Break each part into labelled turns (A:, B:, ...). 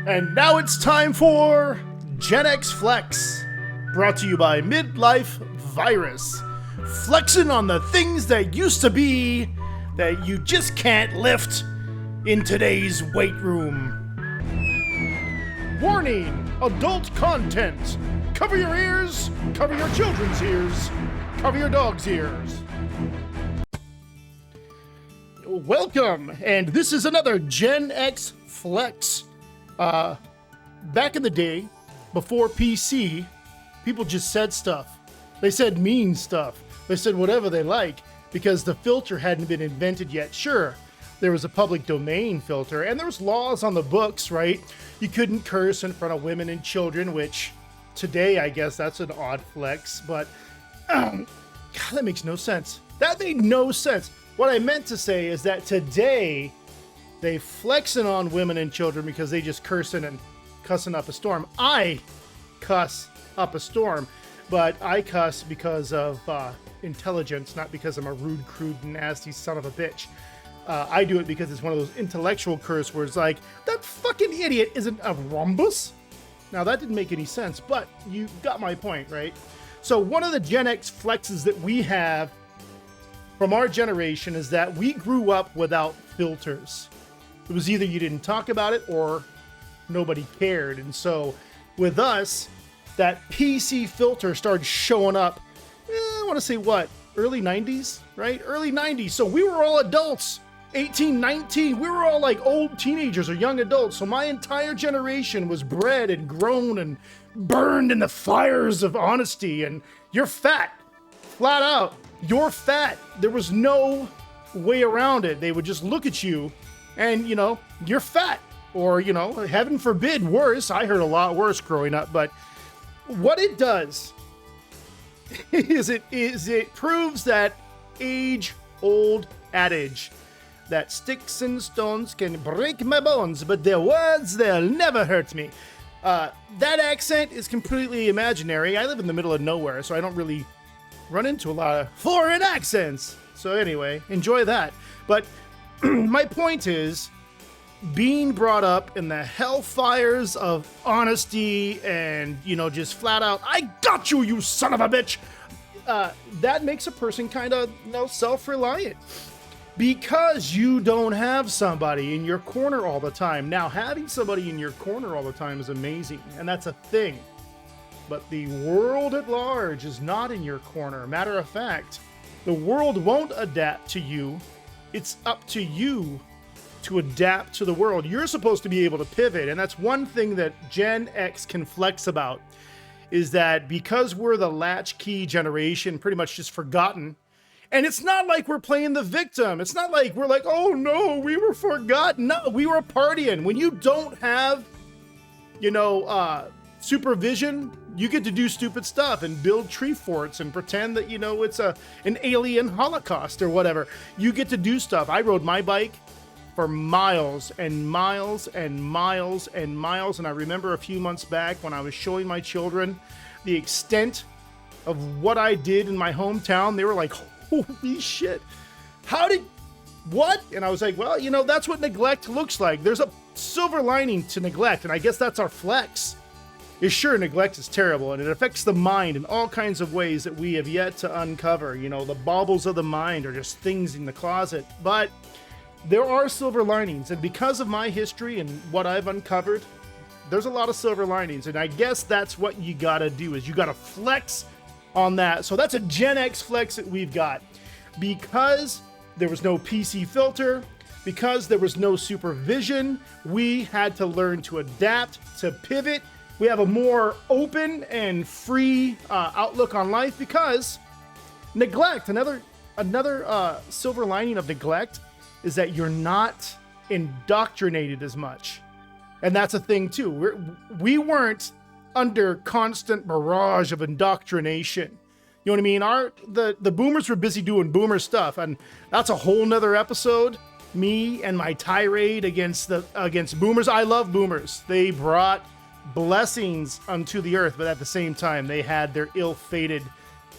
A: And now it's time for Gen X Flex, brought to you by Midlife Virus. Flexing on the things that used to be that you just can't lift in today's weight room. Warning, adult content. Cover your ears, cover your children's ears, cover your dog's ears. Welcome, and this is another Gen X Flex. Back in the day, before PC, people just said stuff. They said mean stuff. They said whatever they like because the filter hadn't been invented yet. Sure, there was a public domain filter and there was laws on the books, right? You couldn't curse in front of women and children, which today, I guess that's an odd flex, but God, that makes no sense. That made no sense. What I meant to say is that today, they flexing on women and children because they just cursing and cussing up a storm. I cuss up a storm, but I cuss because of intelligence, not because I'm a rude, crude, nasty son of a bitch. I do it because it's one of those intellectual curse words like, that fucking idiot isn't a rhombus. Now that didn't make any sense, but you got my point, right? So one of the Gen X flexes that we have from our generation is that we grew up without filters. It was either you didn't talk about it or nobody cared. And so with us, that PC filter started showing up, I want to say what, early 90s, right? Early 90s. So we were all adults, 18, 19. We were all like old teenagers or young adults. So my entire generation was bred and grown and burned in the fires of honesty. And you're fat, flat out. You're fat. There was no way around it. They would just look at you and, you know, you're fat. Or, you know, heaven forbid, worse. I heard a lot worse growing up. But what it does is it proves that age-old adage that sticks and stones can break my bones, but their words, they'll never hurt me. That accent is completely imaginary. I live in the middle of nowhere, so I don't really run into a lot of foreign accents. So anyway, enjoy that. But my point is, being brought up in the hellfires of honesty and, you know, just flat out, I got you, you son of a bitch. That makes a person kind of, you know, self-reliant because you don't have somebody in your corner all the time. Now, having somebody in your corner all the time is amazing, and that's a thing. But the world at large is not in your corner. Matter of fact, the world won't adapt to you. It's up to you to adapt to the world. You're supposed to be able to pivot. And that's one thing that Gen X can flex about, is that because we're the Latch Key generation, pretty much just forgotten. And it's not like we're playing the victim. It's not like we're like, oh no, we were forgotten. No, we were partying. When you don't have, you know, supervision, you get to do stupid stuff and build tree forts and pretend that, you know, it's an alien holocaust or whatever. You get to do stuff. I rode my bike for miles and miles and miles and miles. And I remember a few months back when I was showing my children the extent of what I did in my hometown. They were like, holy shit, what? And I was like, well, you know, that's what neglect looks like. There's a silver lining to neglect. And I guess that's our flex. Is sure, neglect is terrible, and it affects the mind in all kinds of ways that we have yet to uncover. You know, the baubles of the mind are just things in the closet. But there are silver linings, and because of my history and what I've uncovered, there's a lot of silver linings. And I guess that's what you gotta do, is you gotta flex on that. So that's a Gen X flex that we've got. Because there was no PC filter, because there was no supervision, we had to learn to adapt, to pivot. We have a more open and free outlook on life because neglect, another silver lining of neglect is that you're not indoctrinated as much. And that's a thing too. We weren't under constant barrage of indoctrination. You know what I mean? The boomers were busy doing boomer stuff, and that's a whole nother episode. Me and my tirade against boomers. I love boomers. They brought blessings unto the earth, but at the same time, they had their ill-fated,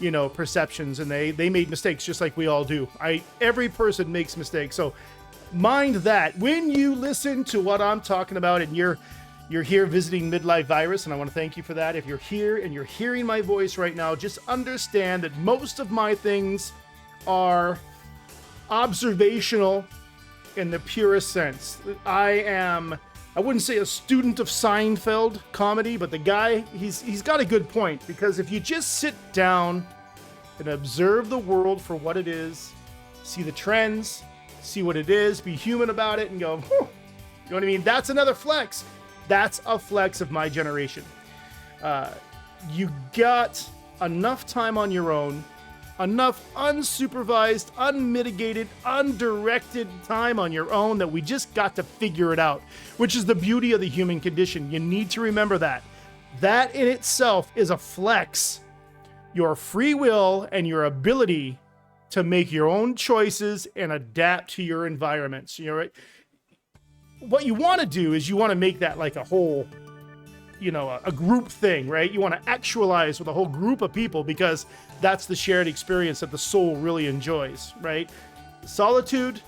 A: you know, perceptions, and they made mistakes just like we all do. Every person makes mistakes. So mind that when you listen to what I'm talking about and you're You're here visiting Midlife Virus, and I want to thank you for that. If you're here and you're hearing my voice right now, just understand that most of my things are observational in the purest sense. I wouldn't say a student of Seinfeld comedy, but the guy, he's got a good point, because if you just sit down and observe the world for what it is, see the trends, see what it is, be human about it, and go, whew, you know what I mean? That's another flex. That's a flex of my generation. You got enough time on your own, enough unsupervised, unmitigated, undirected time on your own that we just got to figure it out, which is the beauty of the human condition. You need to remember that. That in itself is a flex. Your free will and your ability to make your own choices and adapt to your environments. You know, right? What you want to do is you want to make that like a whole, you know, a group thing, right? You want to actualize with a whole group of people, because that's the shared experience that the soul really enjoys, right? Solitude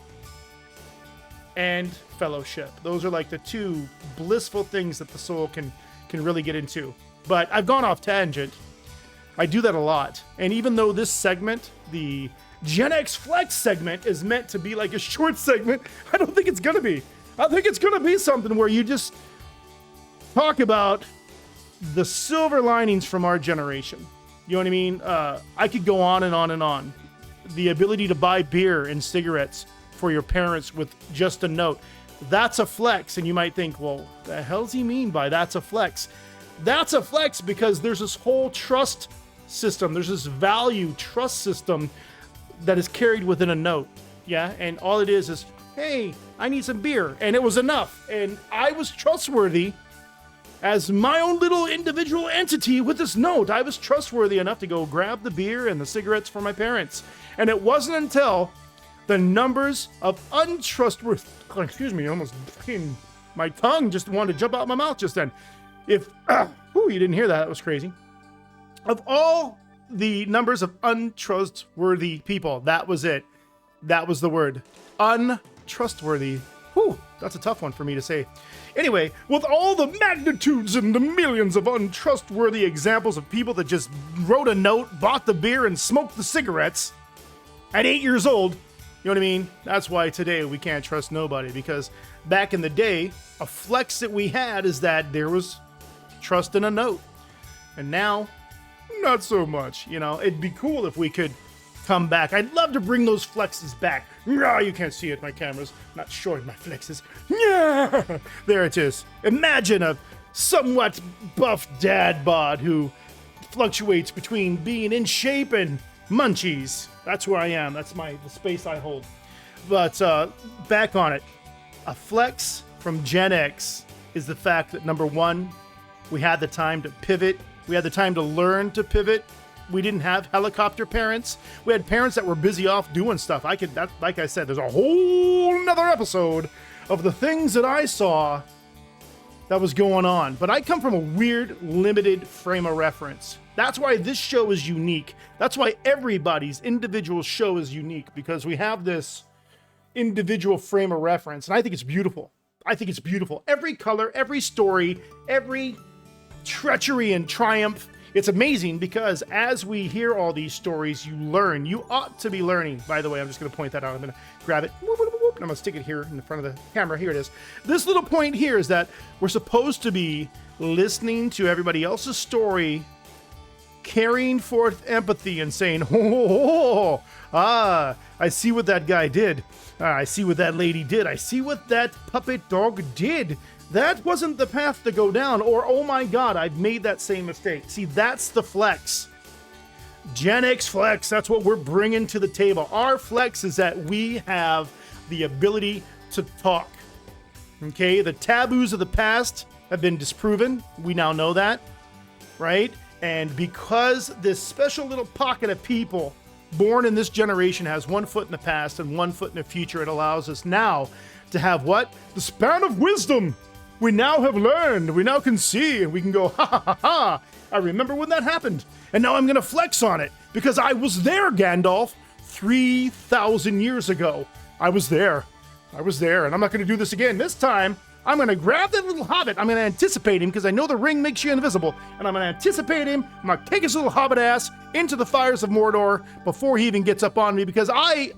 A: and fellowship. Those are like the two blissful things that the soul can really get into. But I've gone off tangent. I do that a lot. And even though this segment, the Gen X Flex segment, is meant to be like a short segment, I don't think it's going to be. I think it's going to be something where you just talk about the silver linings from our generation. You know what I mean? I could go on and on and on. The ability to buy beer and cigarettes for your parents with just a note. That's a flex. And you might think, well, the hell does he mean by that's a flex? That's a flex because there's this whole trust system. There's this value trust system that is carried within a note. Yeah. And all it is, hey, I need some beer. And it was enough. And I was trustworthy as my own little individual entity with this note. I was trustworthy enough to go grab the beer and the cigarettes for my parents. And it wasn't until the numbers of untrustworthy, excuse me, almost fucking, my tongue just wanted to jump out of my mouth just then. You didn't hear that. That was crazy. Of all the numbers of untrustworthy people, that was it. That was the word. Untrustworthy. Whew, that's a tough one for me to say. Anyway, with all the magnitudes and the millions of untrustworthy examples of people that just wrote a note, bought the beer, and smoked the cigarettes at 8 years old, you know what I mean? That's why today we can't trust nobody, because back in the day, a flex that we had is that there was trust in a note. And now, not so much. You know, it'd be cool if we could come back. I'd love to bring those flexes back. No, you can't see it. My camera's not showing my flexes. Yeah, there it is. Imagine a somewhat buff dad bod who fluctuates between being in shape and munchies. That's where I am. That's the space I hold. But back on it. A flex from Gen X is the fact that, number one, we had the time to pivot. We had the time to learn to pivot. We didn't have helicopter parents. We had parents that were busy off doing stuff. Like I said, there's a whole nother episode of the things that I saw that was going on. But I come from a weird, limited frame of reference. That's why this show is unique. That's why everybody's individual show is unique, because we have this individual frame of reference. And I think it's beautiful. I think it's beautiful. Every color, every story, every treachery and triumph. It's amazing, because as we hear all these stories, you learn. You ought to be learning. By the way, I'm just going to point that out. I'm going to grab it. And I'm going to stick it here in the front of the camera. Here it is. This little point here is that we're supposed to be listening to everybody else's story, carrying forth empathy and saying, I see what that guy did. I see what that lady did. I see what that puppet dog did. That wasn't the path to go down. Or, oh my God, I've made that same mistake. See, that's the flex. Gen X flex, that's what we're bringing to the table. Our flex is that we have the ability to talk. Okay, the taboos of the past have been disproven. We now know that, right? And because this special little pocket of people born in this generation has one foot in the past and one foot in the future, it allows us now to have what? The span of wisdom. We now have learned. We now can see, and we can go, ha ha ha ha. I remember when that happened. And now I'm going to flex on it because I was there, Gandalf, 3,000 years ago. I was there. And I'm not going to do this again. This time, I'm going to grab that little hobbit. I'm going to anticipate him because I know the ring makes you invisible. And I'm going to anticipate him. I'm going to take his little hobbit ass into the fires of Mordor before he even gets up on me because I,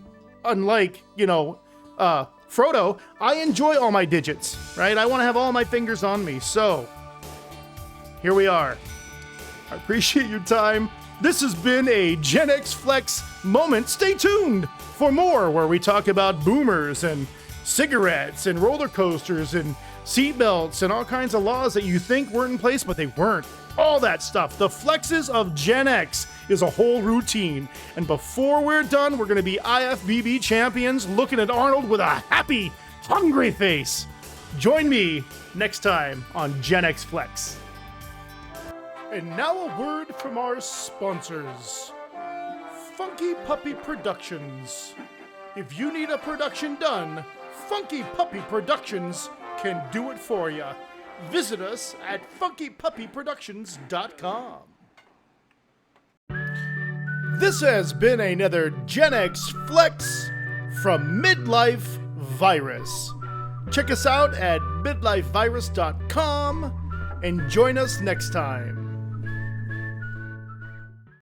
A: unlike, Frodo, I enjoy all my digits, right? I want to have all my fingers on me. So, here we are. I appreciate your time. This has been a Gen X Flex moment. Stay tuned for more where we talk about boomers and cigarettes and roller coasters and seatbelts and all kinds of laws that you think weren't in place, but they weren't. All that stuff. The flexes of Gen X is a whole routine. And before we're done, we're going to be IFBB champions looking at Arnold with a happy, hungry face. Join me next time on Gen X Flex. And now a word from our sponsors. Funky Puppy Productions. If you need a production done, Funky Puppy Productions can do it for you. Visit us at funkypuppyproductions.com. This has been another Gen X Flex from Midlife Virus. Check us out at midlifevirus.com and join us next time.